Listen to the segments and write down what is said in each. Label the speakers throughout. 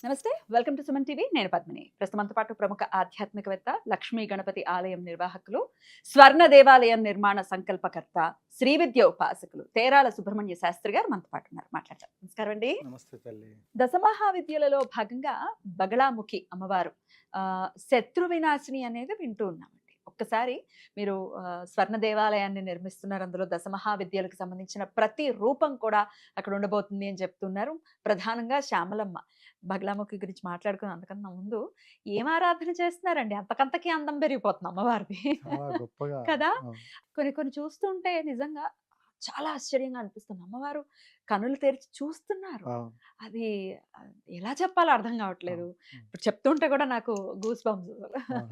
Speaker 1: నమస్తే. Welcome to Suman TV. నేను పద్మిని. ప్రస్తుతంతో పాటు ప్రముఖ ఆధ్యాత్మికవేత్త, లక్ష్మీ గణపతి ఆలయం నిర్వాహకులు, స్వర్ణ దేవాలయం నిర్మాణ సంకల్పకర్త, శ్రీ విద్య ఉపాసకులు తేరాల సుబ్రహ్మణ్య శాస్త్రి గారు మనతో పాటు ఉన్నారు. మాట్లాడతాం. నమస్కారం అండి.
Speaker 2: నమస్తే తల్లి.
Speaker 1: దశమహావిద్యలలో భాగంగా బగళాముఖి అమ్మవారు శత్రు వినాశిని అనేది వింటూ ఉన్నామండి. ఒక్కసారి మీరు స్వర్ణ దేవాలయాన్ని నిర్మిస్తున్నారు. అందులో దశమహావిద్యలకు సంబంధించిన ప్రతి రూపం కూడా అక్కడ ఉండబోతుంది అని చెప్తున్నారు. ప్రధానంగా శ్యామలమ్మ. బగలాముఖి గురించి మాట్లాడుకుని అంతకన్నా ముందు ఏం ఆరాధన చేస్తున్నారండి? అంతకంతకి అందం పెరిగిపోతుంది అమ్మవారిది.
Speaker 2: చాలా గొప్పగా
Speaker 1: కదా!
Speaker 2: అవును.
Speaker 1: కొన్ని కొన్ని చూస్తుంటే నిజంగా చాలా ఆశ్చర్యంగా అనిపిస్తుంది. అమ్మవారు కనులు తెరిచి చూస్తున్నారు.
Speaker 2: అవును.
Speaker 1: అది ఎలా చెప్పాలో అర్థం కావట్లేదు.
Speaker 2: అవును. హ్మ్.
Speaker 1: ఇప్పుడు చెప్తుంటే కూడా నాకు గూస్ బంప్స్.
Speaker 2: అవును.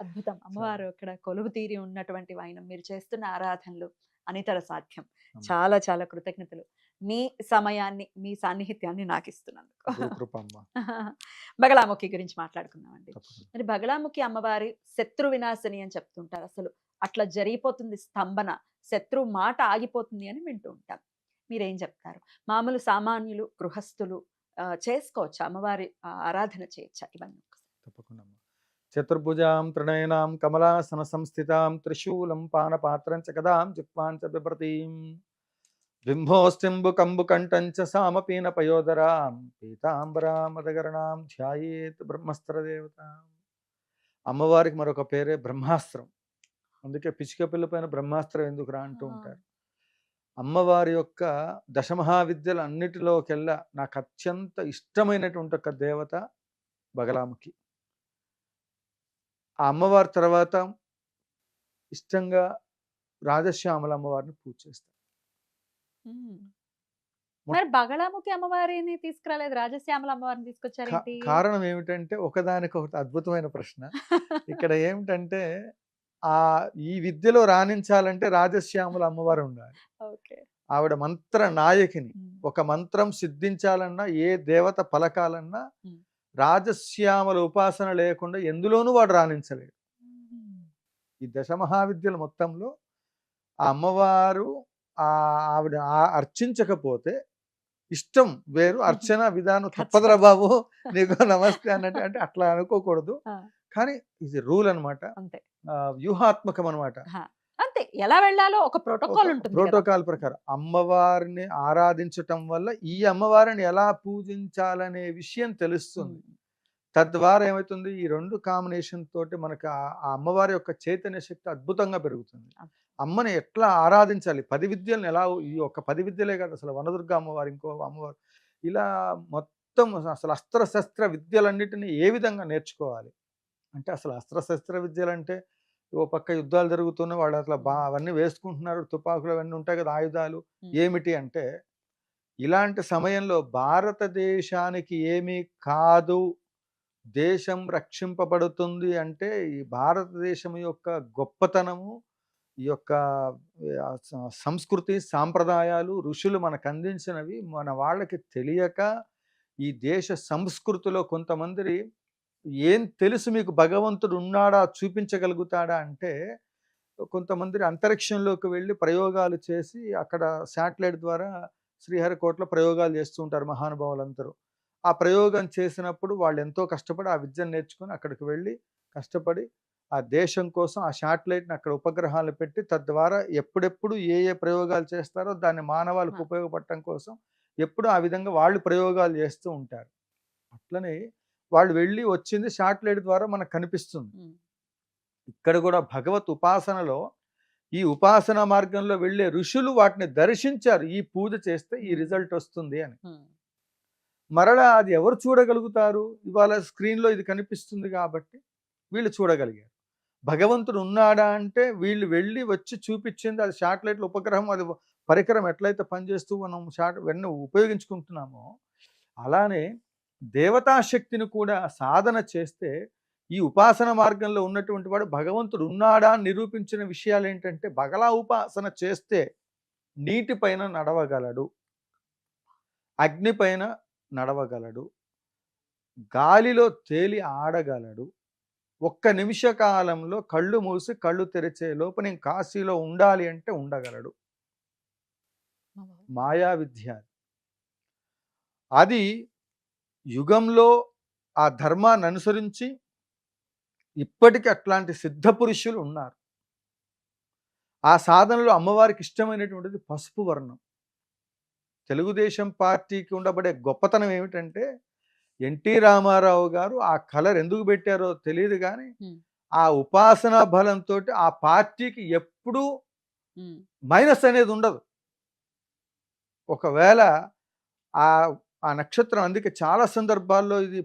Speaker 1: అద్భుతం.
Speaker 2: చాలా
Speaker 1: అమ్మవారు అక్కడ కొలువు తీరి ఉన్నటువంటి వైనం, మీరు చేస్తున్న ఆరాధనలు అనితర సాధ్యం.
Speaker 2: అమ్మ.
Speaker 1: చాలా చాలా కృతజ్ఞతలు. మీ సమయాన్ని, మీ సాన్నిహిత్యాన్ని నాకిస్తున్నందుకు.
Speaker 2: గురుకృప అమ్మ.
Speaker 1: బగళాముఖి గురించి మాట్లాడుకుందామండి.
Speaker 2: తప్పకుండా.
Speaker 1: మరి బగళాముఖి అమ్మవారి శత్రు వినాశిని అని చెప్తుంటారు. అసలు అట్లా జరిగిపోతుంది స్తంభన. శత్రువు మాట ఆగిపోతుంది అని వింటూ ఉంటాం. మీరేం చెప్తారు? మామూలు సామాన్యులు, గృహస్థులు చేసుకోవచ్చా? అమ్మవారి ఆరాధన చేయొచ్చా? ఇవన్నీ ఒకసారి.
Speaker 2: తప్పకుండా అమ్మ. చతుర్భుజాం త్రినయనాం కమలాసన సంస్థితాం త్రిశూలం పానపాత్రం చ గదాం జిహ్వాం చ బిభ్రతీం బింభోస్తింబు కంబు కంఠం చ సామపీన పయోదరాం పీతాంబరామదగరణాం ధ్యాయేత్ బ్రహ్మస్త్ర దేవతాం. అమ్మవారికి మరొక పేరే బ్రహ్మాస్త్రం. అందుకే పిచ్చుక పిల్ల పైన బ్రహ్మాస్త్రం ఎందుకురా అంటూ
Speaker 1: ఆ!
Speaker 2: ఉంటారు. అమ్మవారి యొక్క దశమహావిద్యలు అన్నిటిలోకెల్లా నాకు అత్యంత ఇష్టమైనటువంటి ఒక దేవత బగలాముఖి. ఆ అమ్మవారి తర్వాత ఇష్టంగా రాజశ్యామల అమ్మవారిని పూజ చేస్తారు.
Speaker 1: హ్మ్.
Speaker 2: మొట్
Speaker 1: మరి బగళాముఖి అమ్మవారిని తీసుకురాలేదు. రాజశ్యామల అమ్మవారిని తీసుకొచ్చారేంటి?
Speaker 2: కారణం ఏమిటంటే ఒకదానికొకటి అద్భుతమైన ప్రశ్న. ఇక్కడ ఏమిటంటే ఈ విద్యలో రాణించాలంటే రాజశ్యామల అమ్మవారు ఉండాలి.
Speaker 1: ఓకే.
Speaker 2: ఆవిడ మంత్ర నాయకిని.
Speaker 1: హ్మ్.
Speaker 2: ఒక మంత్రం సిద్ధించాలన్నా ఏ దేవత పలకాలన్నా
Speaker 1: హ్మ్.
Speaker 2: రాజశ్యామల ఉపాసన లేకుండా ఎందులోనూ వాడు రాణించలేడు.
Speaker 1: హ్మ్.
Speaker 2: ఈ దశమహావిద్యల మొత్తంలో ఆ అమ్మవారు ఆవిడ అర్చించకపోతే ఇష్టం వేరు, అర్చన విధానం తప్పదురా
Speaker 1: ఖచ్చితంగా.
Speaker 2: బాబు నీకు నమస్తే అన్నట్టు. అంటే అట్లా అనుకోకూడదు.
Speaker 1: ఆ!
Speaker 2: కానీ ఇది రూల్ అనమాట.
Speaker 1: అంతే.
Speaker 2: వ్యూహాత్మకం అనమాట.
Speaker 1: ఆ! అంతే. ఎలా వెళ్ళాలో ఒక
Speaker 2: ఒక
Speaker 1: ప్రోటోకాల్ ఉంటుంది గదా!
Speaker 2: ప్రోటోకాల్ ప్రకారం అమ్మవారిని ఆరాధించటం వల్ల ఈ అమ్మవారిని ఎలా పూజించాలనే విషయం తెలుస్తుంది.
Speaker 1: హ్మ్.
Speaker 2: తద్వారా ఏమవుతుంది, ఈ 2 కాంబినేషన్ తోటి మనకు ఆ అమ్మవారి యొక్క చైతన్య శక్తి అద్భుతంగా పెరుగుతుంది.
Speaker 1: అవ్
Speaker 2: అమ్మని ఎట్లా ఆరాధించాలి, 10 విద్యలను ఎలా, ఈ ఒక్క 10 విద్యలే కాదు, అసలు వనదుర్గ అమ్మవారు, ఇంకో అమ్మవారు, ఇలా మొత్తం అసలు అస్త్ర శస్త్ర విద్యలన్నిటిని ఏ విధంగా నేర్చుకోవాలి అంటే, అసలు అస్త్ర శస్త్ర విద్యలంటే ఓ పక్క యుద్ధాలు జరుగుతున్నాయి, వాళ్ళు అట్లా అవన్నీ వేసుకుంటున్నారు, తుపాకులు అవన్నీ ఉంటాయి కదా, ఆయుధాలు.
Speaker 1: హ్మ్.
Speaker 2: ఏమిటి అంటే, ఇలాంటి సమయంలో భారతదేశానికి ఏమీ కాదు, దేశం రక్షింపబడుతుంది అంటే ఈ భారతదేశం యొక్క గొప్పతనము, ఈ యొక్క సంస్కృతి సాంప్రదాయాలు ఋషులు మనకు అందించినవి మన వాళ్ళకి తెలియక, ఈ దేశ సంస్కృతిలో కొంతమంది ఏం తెలుసు మీకు, భగవంతుడు ఉన్నాడా చూపించగలుగుతాడా అంటే, కొంతమంది అంతరిక్షంలోకి వెళ్ళి ప్రయోగాలు చేసి అక్కడ శాటిలైట్ ద్వారా శ్రీహరికోటలో ప్రయోగాలు చేస్తూ ఉంటారు మహానుభావులందరూ. ఆ ప్రయోగం చేసినప్పుడు వాళ్ళు ఎంతో కష్టపడి ఆ విద్యను నేర్చుకొని అక్కడికి వెళ్ళి కష్టపడి ఆ దేశం కోసం ఆ శాటిలైట్ని అక్కడ ఉపగ్రహాలు పెట్టి, తద్వారా ఎప్పుడెప్పుడు ఏ ఏ ప్రయోగాలు చేస్తారో దాన్ని మానవాళికి
Speaker 1: ఆ!
Speaker 2: ఉపయోగపడటం కోసం ఎప్పుడు ఆ విధంగా వాళ్ళు ప్రయోగాలు చేస్తూ ఉంటారు. అట్లనే వాళ్ళు వెళ్ళి వచ్చింది శాటిలైట్ ద్వారా మనకు కనిపిస్తుంది.
Speaker 1: హ్మ్.
Speaker 2: ఇక్కడ కూడా భగవత్ ఉపాసనలో ఈ ఉపాసన మార్గంలో వెళ్ళే ఋషులు వాటిని దర్శించారు. ఈ పూజ చేస్తే ఈ రిజల్ట్ వస్తుంది అని.
Speaker 1: హ్మ్.
Speaker 2: మరలా అది ఎవరు చూడగలుగుతారు? ఇవాళ స్క్రీన్‌లో ఇది కనిపిస్తుంది కాబట్టి వీళ్ళు చూడగలిగారు. భగవంతుడు ఉన్నాడా అంటే వీళ్ళు వెళ్ళి వచ్చి చూపిచ్చింది అది శాటిలైట్‌లో ఉపగ్రహం, అది పరికరం ఎట్లయితే పనిచేస్తూ మనం వెన్న ఉపయోగించుకుంటున్నామో, అలానే దేవతా శక్తిని కూడా సాధన చేస్తే ఈ ఉపాసన మార్గంలో ఉన్నటువంటి వాడు భగవంతుడు ఉన్నాడా అని నిరూపించిన విషయాలేంటంటే, బగలా ఉపాసన చేస్తే నీటిపైన నడవగలడు, అగ్నిపైన నడవగలడు, గాలిలో తేలి ఆడగలడు. ఒక్క నిమిష కాలంలో కళ్ళు మూసి కళ్ళు తెరిచే లోపు నేను కాశీలో ఉండాలి అంటే ఉండగలడు.
Speaker 1: ఓహ్!
Speaker 2: మాయా విద్య అది. యుగంలో ఆ ధర్మాన్ని అనుసరించి ఇప్పటికి అట్లాంటి సిద్ధ పురుషులు ఉన్నారు. ఆ సాధనలో అమ్మవారికి ఇష్టమైనటువంటిది పసుపు వర్ణం. తెలుగుదేశం పార్టీకి ఉండబడే గొప్పతనం ఏమిటంటే ఎన్టీ రామారావు గారు ఆ కలర్ ఎందుకు పెట్టారో తెలియదు కానీ ఆ ఉపాసనా బలంతో ఆ పార్టీకి ఎప్పుడూ మైనస్ అనేది ఉండదు. ఒకవేళ ఆ ఆ నక్షత్రం అందుకే చాలా సందర్భాల్లో ఇది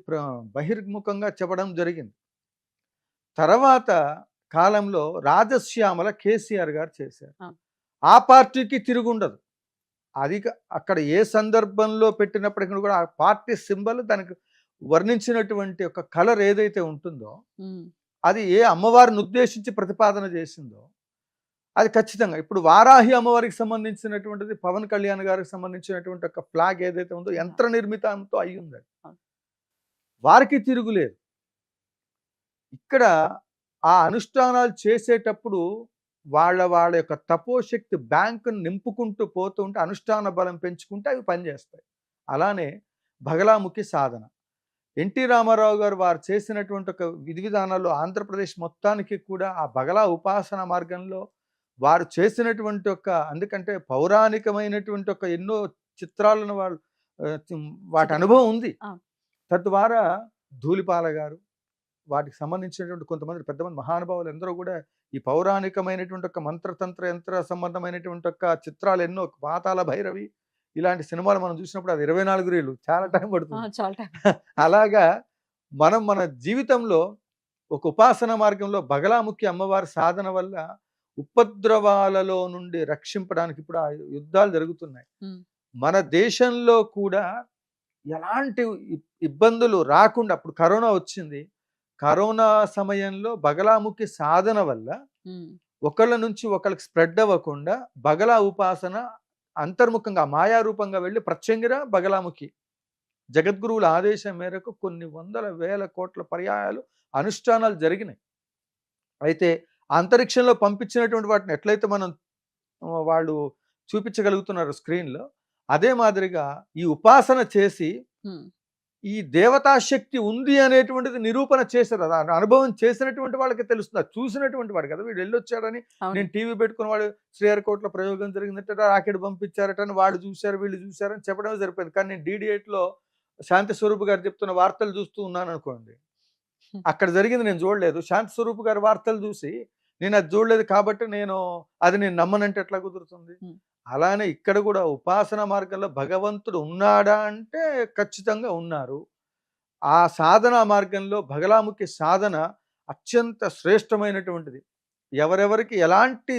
Speaker 2: బహిర్ముఖంగా చెప్పడం జరిగింది. తర్వాత కాలంలో రాజశ్యామల కేసీఆర్ గారు చేశారు. ఆ పార్టీకి తిరుగుండదు. అది అక్కడ ఏ సందర్భంలో పెట్టినప్పటికీ కూడా ఆ పార్టీ సింబల్ దానికి వర్ణించినటువంటి ఒక కలర్ ఏదైతే ఉంటుందో అది ఏ అమ్మవారిని ఉద్దేశించి ప్రతిపాదన చేసిందో అది ఖచ్చితంగా ఇప్పుడు వారాహి అమ్మవారికి సంబంధించినటువంటిది పవన్ కళ్యాణ్ గారికి సంబంధించినటువంటి ఒక ఫ్లాగ్ ఏదైతే ఉందో యంత్ర నిర్మితంతో అయి ఉంది. వారికి తిరుగులేదు. ఇక్కడ ఆ అనుష్ఠానాలు చేసేటప్పుడు వాళ్ళ యొక్క తపోశక్తి బ్యాంకును నింపుకుంటూ పోతూ ఉంటే అనుష్ఠాన బలం పెంచుకుంటే అవి పనిచేస్తాయి. అలానే బగలాముఖి సాధన ఎన్టీ రామారావు గారు వారు చేసినటువంటి ఒక విధి విధానాల్లో ఆంధ్రప్రదేశ్ మొత్తానికి కూడా ఆ బగలా ఉపాసన మార్గంలో వారు చేసినటువంటి ఒక అందుకంటే పౌరాణికమైనటువంటి ఒక ఎన్నో చిత్రాలను వాళ్ళు వాటి అనుభవం ఉంది. తద్వారా ధూళిపాల గారు వాటికి సంబంధించినటువంటి కొంతమంది పెద్దమంది మహానుభావులు ఎందరో కూడా ఈ పౌరాణికమైనటువంటి ఒక మంత్రతంత్ర యంత్ర సంబంధమైనటువంటి ఒక చిత్రాలు ఎన్నో పాతాళ భైరవి ఇలాంటి సినిమాలు మనం చూసినప్పుడు అది 24 రీలు చాలా టైం పడుతుంది. అలాగా మన జీవితంలో ఒక ఉపాసన మార్గంలో బగలాముఖి అమ్మవారి సాధన వల్ల ఉపద్రవాలలో నుండి రక్షింపడానికి ఇప్పుడు ఆ యుద్ధాలు జరుగుతున్నాయి. మన దేశంలో కూడా ఎలాంటి ఇబ్బందులు రాకుండా అప్పుడు కరోనా వచ్చింది. కరోనా సమయంలో బగలాముఖి సాధన వల్ల ఒకళ్ళ నుంచి ఒకళ్ళకి స్ప్రెడ్ అవ్వకుండా బగలా ఉపాసన అంతర్ముఖంగా మాయారూపంగా వెళ్ళి ప్రత్యంగిర బగలాముఖి జగద్గురువుల ఆదేశం మేరకు కొన్ని వందల వేల కోట్ల పర్యాయాలు అనుష్ఠానాలు జరిగినాయి. అయితే అంతరిక్షంలో పంపించినటువంటి వాటిని ఎట్లయితే మనం వాళ్ళు చూపించగలుగుతున్నారు స్క్రీన్లో, అదే మాదిరిగా ఈ ఉపాసన చేసి ఈ దేవతా శక్తి ఉంది అనేటువంటిది నిరూపణ చేశారు. అనుభవం చేసినటువంటి వాళ్ళకి తెలుస్తుంది, చూసినటువంటి వాడు కదా. వీడు వెళ్ళొచ్చాడని నేను టీవీ పెట్టుకున్న వాడు శ్రీహరికోటలో ప్రయోగం జరిగిందంటే రాకెట్ పంపించారట అని వాడు చూశారు వీళ్ళు చూశారని చెప్పడమే సరిపోయింది. కానీ నేను DD8లో శాంతి స్వరూప్ గారు చెప్తున్న వార్తలు చూస్తూ ఉన్నాను అనుకోండి, అక్కడ జరిగింది నేను చూడలేదు. శాంతి స్వరూప్ గారి వార్తలు చూసి నేను అది చూడలేదు కాబట్టి నేను నమ్మనంటే ఎట్లా కుదురుతుంది? అలానే ఇక్కడ కూడా ఉపాసన మార్గంలో భగవంతుడు ఉన్నాడా అంటే ఖచ్చితంగా ఉన్నారు. ఆ సాధన మార్గంలో బగలాముఖి సాధన అత్యంత శ్రేష్టమైనటువంటిది. ఎవరెవరికి ఎలాంటి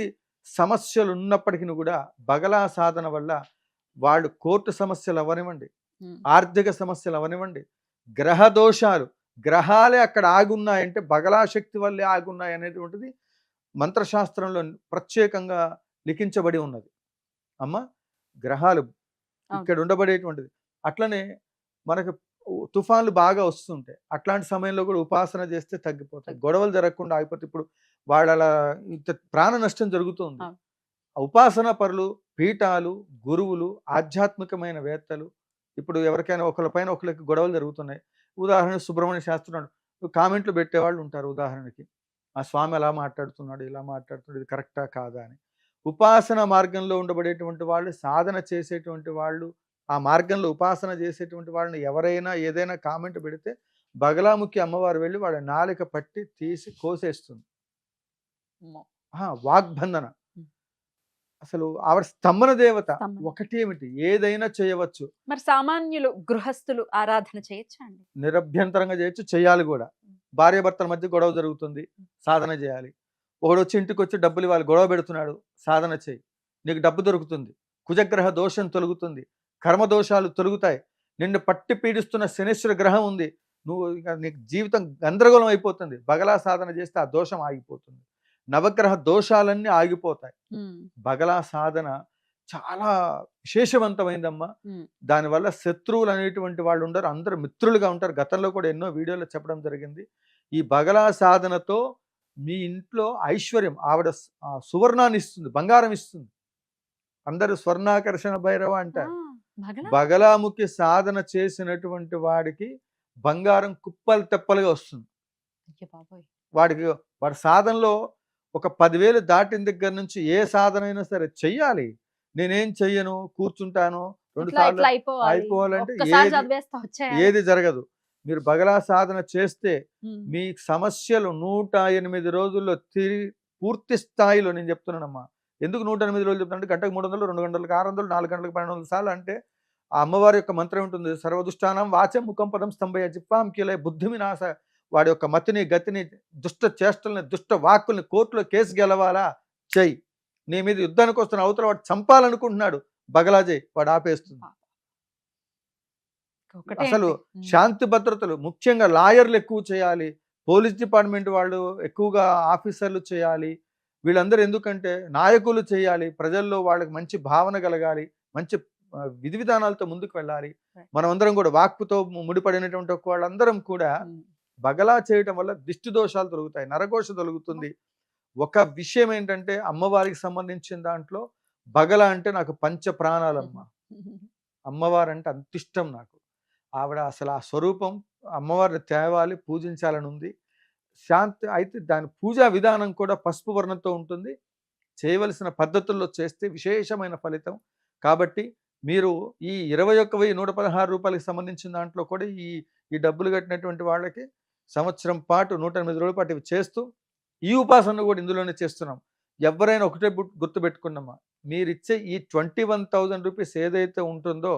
Speaker 2: సమస్యలు ఉన్నప్పటికీ కూడా బగలా సాధన వల్ల వాళ్ళు కోర్టు సమస్యలు అవనివ్వండి, ఆర్థిక సమస్యలు అవనివ్వండి, గ్రహ దోషాలు గ్రహాలే అక్కడ ఆగున్నాయంటే బగలా శక్తి వల్లే ఆగున్నాయి అనేటువంటిది మంత్రశాస్త్రంలో ప్రత్యేకంగా లిఖించబడి ఉన్నది. అమ్మ గ్రహాలు ఇక్కడ ఉండబడేటువంటిది. అట్లనే మనకు తుఫాన్లు బాగా వస్తుంటాయి. అట్లాంటి సమయంలో కూడా ఉపాసన చేస్తే తగ్గిపోతాయి, గొడవలు జరగకుండా ఆగిపోతే. ఇప్పుడు వాళ్ళ ఇంత ప్రాణ నష్టం జరుగుతుంది. ఉపాసన పరులు, పీఠాలు, గురువులు, ఆధ్యాత్మికమైన వేత్తలు ఇప్పుడు ఎవరికైనా ఒకళ్ళ పైన ఒకళ్ళకి గొడవలు జరుగుతున్నాయి. ఉదాహరణ సుబ్రహ్మణ్య శాస్త్రి కామెంట్లు పెట్టేవాళ్ళు ఉంటారు. ఉదాహరణకి ఆ స్వామి అలా మాట్లాడుతున్నాడు, ఇలా మాట్లాడుతున్నాడు, ఇది కరెక్టా కాదా అని. ఉపాసన మార్గంలో ఉండబడేటువంటి వాళ్ళు, సాధన చేసేటువంటి వాళ్ళు, ఆ మార్గంలో ఉపాసన చేసేటువంటి వాళ్ళని ఎవరైనా ఏదైనా కామెంట్ పెడితే బగలాముఖి అమ్మవారు వెళ్ళి వాళ్ళ నాలిక పట్టి తీసి కోసేస్తుంది. వాగ్బంధన. అసలు ఆవిడ స్తంభన దేవత. ఒకటేమిటి ఏదైనా చేయవచ్చు.
Speaker 1: మరి సామాన్యులు గృహస్థులు ఆరాధన చేయొచ్చా అండి?
Speaker 2: నిరభ్యంతరంగా చేయొచ్చు, చేయాలి కూడా. భార్యాభర్తల మధ్య గొడవ జరుగుతుంది, సాధన చేయాలి. ఒకడు వచ్చి ఇంటికి వచ్చి డబ్బులు ఇవ్వాలి, గొడవ పెడుతున్నాడు, సాధన చేయి, నీకు డబ్బు దొరుకుతుంది, కుజగ్రహ దోషం తొలుగుతుంది, కర్మ దోషాలు తొలుగుతాయి. నిన్ను పట్టి పీడిస్తున్న శనేశ్వర గ్రహం ఉంది, నువ్వు నీకు జీవితం గందరగోళం అయిపోతుంది. బగలా సాధన చేస్తే ఆ దోషం ఆగిపోతుంది, నవగ్రహ దోషాలన్నీ ఆగిపోతాయి. బగలా సాధన చాలా విశేషవంతమైందమ్మా. దానివల్ల శత్రువులు అనేటువంటి వాళ్ళు ఉండరు, అందరూ మిత్రులుగా ఉంటారు. గతంలో కూడా ఎన్నో వీడియోలో చెప్పడం జరిగింది. ఈ బగలా సాధనతో మీ ఇంట్లో ఐశ్వర్యం, ఆవిడ సువర్ణాన్ని ఇస్తుంది, బంగారం ఇస్తుంది. అందరూ స్వర్ణాకర్షణ భైరవ అంటారు.
Speaker 1: బగళా
Speaker 2: బగలాముఖి సాధన చేసినటువంటి వాడికి బంగారం కుప్పలు తెప్పలుగా వస్తుంది.
Speaker 1: అయ్య బాబోయ్!
Speaker 2: వాడికి వాడి సాధనలో ఒక 10,000 దాటిన దగ్గర నుంచి ఏ సాధన అయినా సరే చెయ్యాలి. నేనేం చెయ్యను, కూర్చుంటాను 2
Speaker 1: ఇట్లా
Speaker 2: సార్లు
Speaker 1: ఇట్లా అయిపోవాలి.
Speaker 2: అయిపోవాలంటే
Speaker 1: ఒక్కసారి
Speaker 2: ఏది
Speaker 1: చదివేస్తే వచ్చేయాలి.
Speaker 2: ఏది జరగదు. మీరు బగలా సాధన చేస్తే
Speaker 1: హ్మ్.
Speaker 2: మీ సమస్యలు 108 రోజుల్లో పూర్తి స్థాయిలో నేను చెప్తున్నానమ్మా. ఎందుకు 108 రోజులు చెప్తానంటే గంటకు 300, 2 గంటలకు 600, 4 గంటలకు 1200 సార్లు అంటే ఆ అమ్మవారి యొక్క మంత్రం ఉంటుంది. సర్వదుష్టానం వాచం ముఖం పదం స్తంభయ జిహ్వాం కీలయ బుద్ధి వినాశ. వాడి యొక్క మతిని, గతిని, దుష్ట చేష్టల్ని, దుష్ట వాక్కుల్ని కోర్టులో కేసు గెలవాలా చెయ్యి. నీ మీద యుద్ధానికి వస్తున్న అవతల వాడు చంపాలనుకుంటున్నాడు. బగలా చెయ్యి. వాడు ఆపేస్తుంది.
Speaker 1: ఒకటే
Speaker 2: అసలు
Speaker 1: అండి.
Speaker 2: శాంతి భద్రతలు ముఖ్యంగా లాయర్లు ఎక్కువ చేయాలి. పోలీస్ డిపార్ట్మెంట్ వాళ్ళు ఎక్కువగా ఆఫీసర్లు చేయాలి. వీళ్ళందరూ ఎందుకంటే నాయకులు చేయాలి. ప్రజల్లో వాళ్ళకి మంచి భావన కలగాలి. మంచి విధి విధానాలతో ముందుకు వెళ్ళాలి. మనమందరం కూడా వాక్కుతో ముడిపడినటువంటి వాళ్ళందరం కూడా బగలా చేయటం వల్ల దిష్టి దోషాలు తొలగుతాయి. నరఘోష తొలగుతుంది. ఒక విషయం ఏంటంటే అమ్మవారికి సంబంధించిన దాంట్లో బగలా అంటే నాకు పంచ ప్రాణాలమ్మ. అమ్మవారంటే అంత ఇష్టం నాకు. ఆవిడ అసలు ఆ స్వరూపం అమ్మవారిని తేవాలి, పూజించాలని ఉంది. శాంతి అయితే దాని పూజా విధానం కూడా పసుపు వర్ణంతో ఉంటుంది. చేయవలసిన పద్ధతుల్లో చేస్తే విశేషమైన ఫలితం. కాబట్టి మీరు ఈ 21,116 రూపాయలకి సంబంధించిన దాంట్లో కూడా ఈ డబ్బులు కట్టినటువంటి వాళ్ళకి సంవత్సరం పాటు 108 రోజుల పాటు ఇవి చేస్తూ ఈ ఉపాసన కూడా ఇందులోనే చేస్తున్నాం. ఎవరైనా ఒకటే గుర్తుపెట్టుకున్నామా, మీరిచ్చే ఈ 21,000 రూపీస్ ఏదైతే ఉంటుందో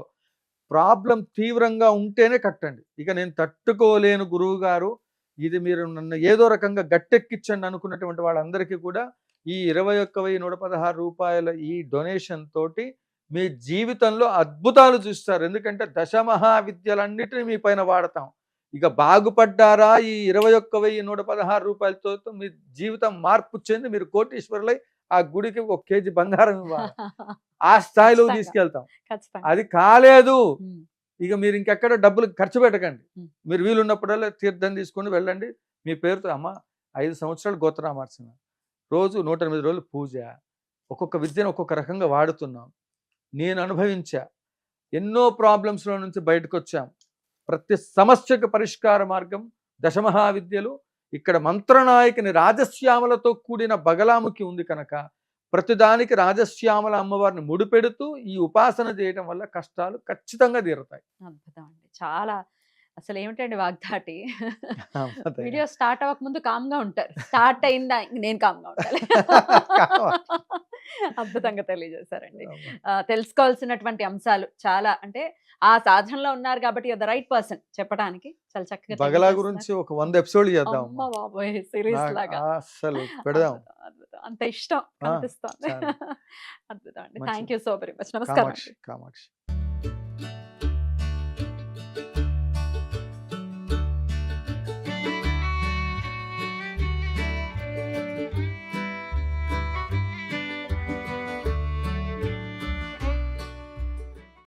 Speaker 2: ప్రాబ్లం తీవ్రంగా ఉంటేనే కట్టండి. ఇక నేను తట్టుకోలేను గురువు గారు, ఇది మీరు నన్ను ఏదో రకంగా గట్టెక్కించండి అనుకున్నటువంటి వాళ్ళందరికీ కూడా ఈ 21,116 రూపాయల ఈ డొనేషన్ తోటి మీ జీవితంలో అద్భుతాలు చూస్తారు. ఎందుకంటే దశమహావిద్యలన్నిటినీ మీ పైన వాడతాం. ఇక బాగుపడ్డారా ఈ 21,116 రూపాయలతో మీ జీవితం మార్పు చెంది మీరు కోటీశ్వరులై ఆ గుడికి 1 కేజీ బంగారం ఇవ్వాలి. ఆ స్థాయిలోకి తీసుకెళ్తాం. అది కాలేదు ఇక మీరు ఇంకెక్కడ డబ్బులు ఖర్చు పెట్టకండి. మీరు వీలున్నప్పుడల్లా తీర్థం తీసుకొని వెళ్ళండి. మీ పేరుతో అమ్మ 5 సంవత్సరాలు గోత్రనామార్చన, రోజు 108 రోజులు పూజ, ఒక్కొక్క విద్యను ఒక్కొక్క రకంగా వాడుతున్నాం. నేను అనుభవించా. ఎన్నో ప్రాబ్లమ్స్లో నుంచి బయటకు వచ్చాం. ప్రతి సమస్యకు పరిష్కార మార్గం దశమహావిద్యలు. ఇక్కడ మంత్రనాయకుని రాజశ్యామలతో కూడిన బగలాముఖి ఉంది కనుక ప్రతిదానికి రాజశ్యామల అమ్మవారిని ముడిపెడుతూ ఈ ఉపాసన చేయడం వల్ల కష్టాలు ఖచ్చితంగా తీరుతాయి.
Speaker 1: అద్భుతం అండి. చాలా అసలు ఏమిటండి వాగ్దాటి. వీడియో స్టార్ట్ అవ్వక ముందు కామ్గా ఉంటారు. స్టార్ట్ అయిందా నేను కామ్గా ఉండాలి. అద్భుతంగా తెలియజేశారండి. తెలుసుకోవాల్సినటువంటి అంశాలు చాలా, అంటే ఆ సాధనలో ఉన్నారు కాబట్టి ద రైట్ పర్సన్ చెప్పడానికి చాలా చక్కగా
Speaker 2: బగలా గురించి ఒక 100 ఎపిసోడ్ చేద్దాం.
Speaker 1: అమ్మ బాబోయ్, సిరీస్ లాగా
Speaker 2: అసలు పెడదాం.
Speaker 1: అద్భుతం. అంత ఇష్టం కనిపిస్తోంది. అద్భుతం అండి. Thank you so very much. నమస్కారం.
Speaker 2: కామాక్షి.